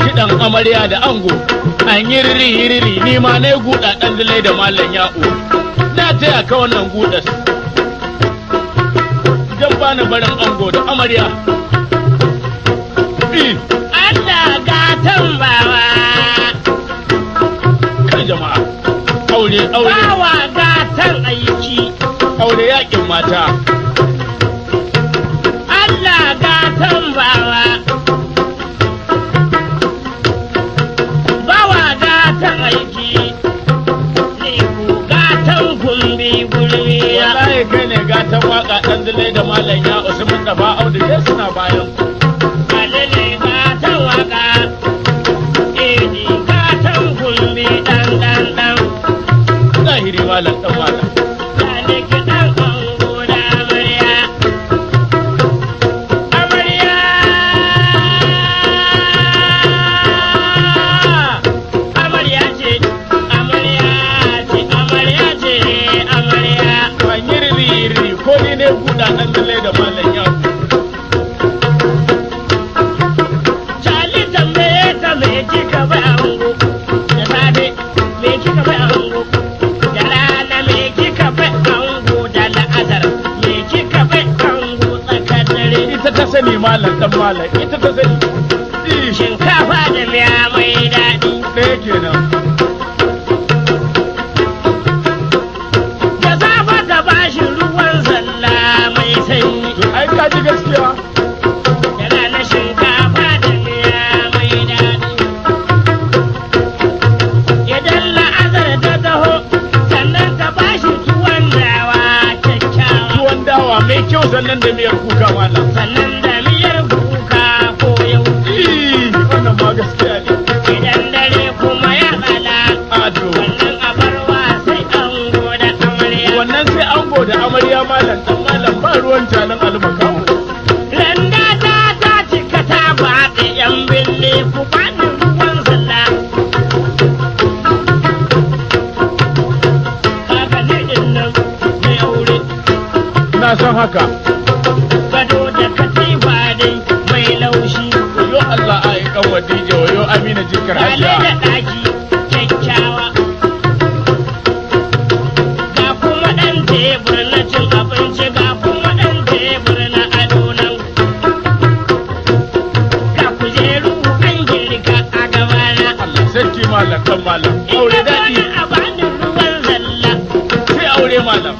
Kiɗan amarya da ango an yi riri ni ma na yi guda ɗan dalai da mallan ya'u na taya ka wannan gudas jan bani barin ango da amarya. Allah gatan bawa Kai jama'a aure bawa gatan aiki aure yakin mata. Allah gatan bawa gatan aiki ne ku gatan gumbi gurbi. Wallahi kai ne gatan waka ɗan dalai da mallan ya'u su Mustapha Audu ke suna bayan ku. Alele gatan waka edi gatan gumbi dan. Zahiri mallan ɗan mallan. Zane kiɗan ango da amarya. Amarya ce. Ko ni ne guda ɗan dalai da mallan ya'u. Cali tambaye ta me kika bai ango da safe me kika bai ango da rana me kika bai ango da la'azar me kika bai ango tsakar dare. Ita ta sani mallan ɗan mallan ita ta sani. Shinkafa da miya mai daɗi. Ɗaya kenan. Da safe ta bashi ruwan zalla mai sanyi. Ai ka ji gaskiya. Da rana shinkafa da miya mai daɗi. Idan la'azar ta taho sannan ta bashi tuwon dawa kyakkyawa. Tuwon dawa mai kyau sannan da miyar kuka mallam. Sannan da miyar kuka ko yau. Wannan ma gaskiya ne. Idan dare kuma ya tsala. Ado. Wannan abarwa sai ango da amarya. Wannan sai ango da amarya mallam ɗan mallam ba ruwan canan almakawo. Randa ta cika ta baɗe yan bille ku bani ruwan zalla. Haka ne din nan mai aure. Na san haka. Gado da katifa dai mai laushi. Yo Allah a yi kan wadije yo Amina jikar Kale da hajiya. ɗaki kyakkyawa. Ga kuma ɗan tebur na cin abinci ga kuma ɗan tebur na ado nan. Ga kujeru an girka a gabana. Allah sarki mallam ɗan mallam. Aure daɗi A bani ruwan zalla. sai aure mallam.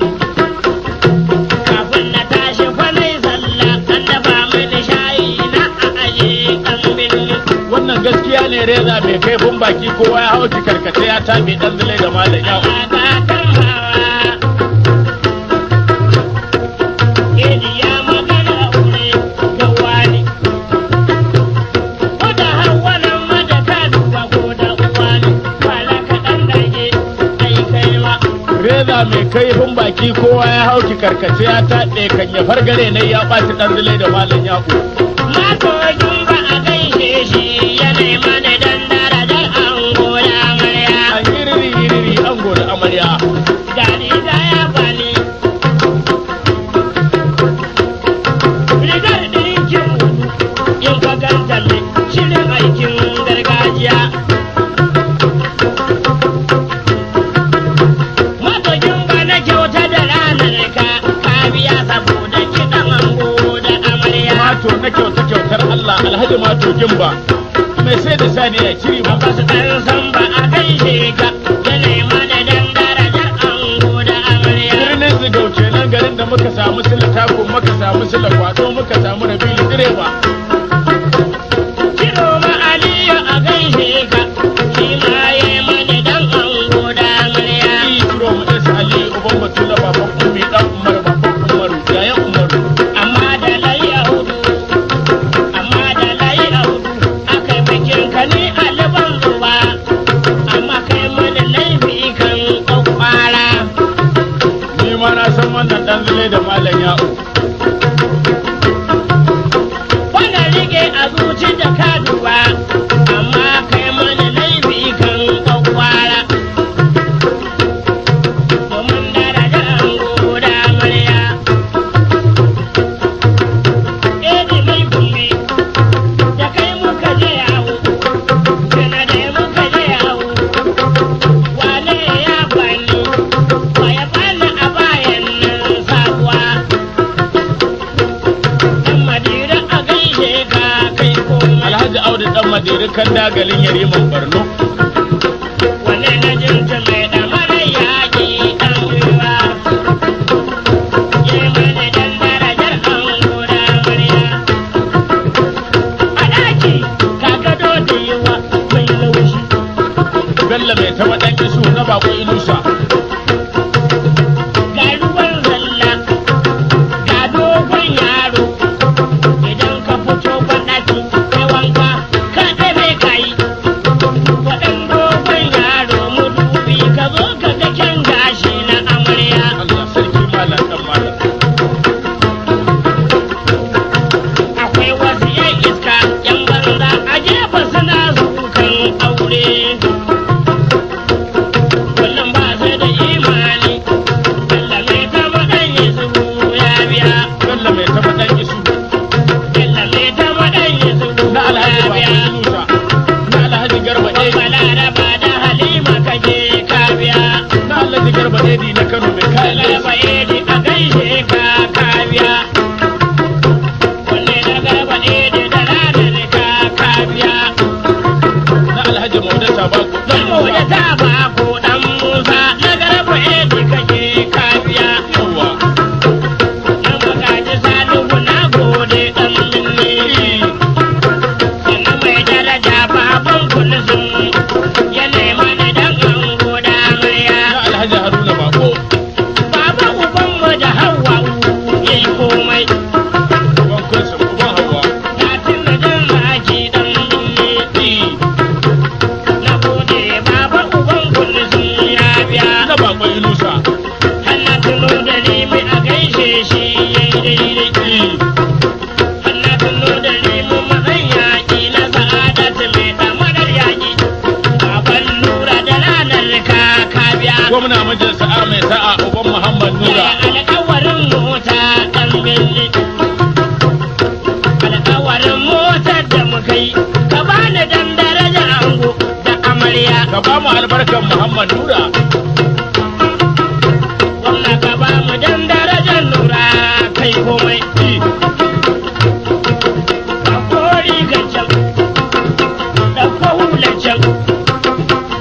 Kafin na tashi kwanai zalla. An dafa mini shayi na a aje ɗan birni. Wannan gaskiya ne reza mai kaifin baki kowa ya hau karkace ya tabe ɗan dalai da mallam ya'u. Gatan hawa. Edi ya magana aure da wani. Ko da hawa nan mada ka duba ko da uwa ne. Kwala kaɗan dage ai kai ma. Reza mai kaifin baki kowa ya hau karkace ya taɓe kan ya fargare ne ya ɓaci ɗan dalai da mallam ya'u. Matogin ba a gaishe shi ya nema da dan darajar ango da amarya. An yi riri ango da amarya. Gani da ya bani. Rigar ɗinkin in ka ganta mai shirin aikin gargajiya. Matogin ba na kyauta da ranar ka biya saboda kiɗan ango da amarya. Mato na kyautar Allah Alhaji Mato Gimba mai sai da sani ya ciri ba. Ba su ɗan san ba a gaishe ka ya nema da dan darajar ango da amarya. Birnin Zigau kenan garin da muka samu sila tako muka samu sila kwato muka samu Rabilu direba. Ciro ma Aliyu a gaishe ka shi ma ya yi mana dan ango da amarya. Yi turo mu ɗansa Aliyu uban Batula baban Ummi ɗan Umar baban Umaru yayan Umaru. Amma da layi a hudu aka yi bikin ka ni aliban zuba. Amma kai mana laifi kan kwakwara. Ni ma na san wannan ɗan zile da malam ya'u. Ba madiri kan dagalin yariman Borno. Wane na jinta mai ɗamara yaƙi ɗan ruwa. Ye mana dan darajar ango da amarya. A ɗaki ka gado da yawa mai laushi. Bello mai taɓa ɗan isu na bako Inusa. Ga ruwan zalla, ga dogon yaro. Idan ka fito banɗaki kai wanka ka ɗabe ka yi. Waɗan dogon yaro mudubi ka zo ka ga kyan gashi na amarya. Allah sarki malam ɗan malam. Akwai wasu yan iska yan banza a gefe suna zukan aure. Kullum ba su da imani. Allah mai taba ɗan Yesu ya biya. Bello mai taɓa ɗan isu Allah mai taba ɗan Yesu na Alhaji ya bako biya. Inusa na Alhaji Garba Edi Balaraba da Halima kaje ka biya. na Alhaji Garba Edi na Kano mai kayan Balaraba Edi a gaishe ka ka biya. Wanne na Garba Edi da ranar ka biya. na Alhaji Mauda Tabako Dan Mauda ta ba ko dan Musa na Garba Edi kaje ka biya. yawa. Na magaji Salihu na gode dan minne. Sannan mai daraja baban kulsum ya nema da dan ango da amarya. na Alhaji Haruna Bako Baba uban mu da Hawwa yayi komai. uban kunsa uban Hauwa. Katin da dan maki dan minne. Na gode baba uban kulsum ya biya. na bako Inusa Allah tuno da limi a gaishe shi yayi daidai. Allah tuno da limi mazan yaƙi na sa'adatu mai ɗamarar yaƙi. Baban Nura da ranar ka biya. gwamna mijin sa'a mai sa'a uban Muhammad Nura Alƙawarin mota ɗan birni. Alƙawarin motar da muka yi. Ka bani dan daraja ango da amarya. ka ba mu albarkan Muhammad Nura Gwamna ka ba mu dan darajar Nura kai komai. Ɗauko rigar can, ɗauko hular can,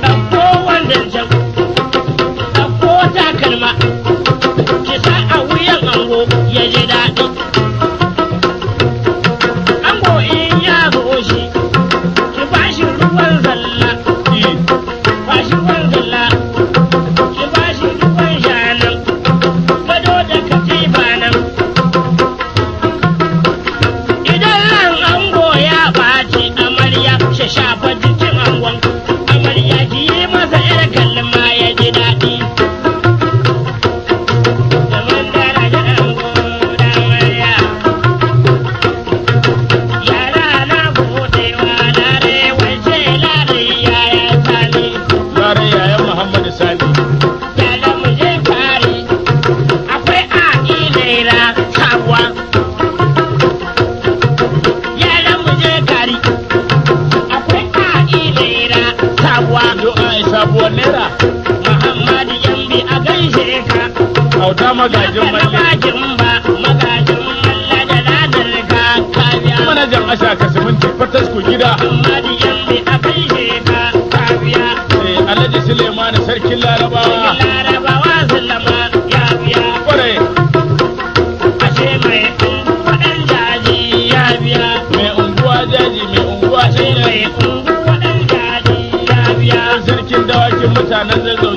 ɗauko wandon can, ɗauko takalma, ki sa a wuyan ango ya ji daɗi. Ango in ya zo shi, ki ba shi ruwan zalla, ba shi ruwan zalla, ki ba shi ruwan shanan, gado da katifa nan. Idan ran ango ya ɓaci amarya shi shafa jikin angon amarya ki yi masa yar kalma ya ji daɗi. Zaman daraja ango da amarya. Yara na buɗewa lare wace lare yaya sani. Lare yayan Muhammad Sani Yara mu je fari akwai a'i naira sabuwa. Yara mu je gari akwai a'i naira sabuwa. yo ai sabuwar naira Muhammadu Yambi a gaishe ka. auta magajin malle Magajin ba magajin malla da ranar ka biya. manajan asha kasiminti fatasku gida Muhammadu Yambi a gaishe ka biya. Alhaji Suleiman sarkin Larabawa Larabawa sallama ya biya. kwarai Ashe mai unguwaɗan jaji ya biya. mai unguwa jaji mai unguwa Ashe shine mai unguwaɗan jaji ya biya. sarkin dawakin mutanen zazzau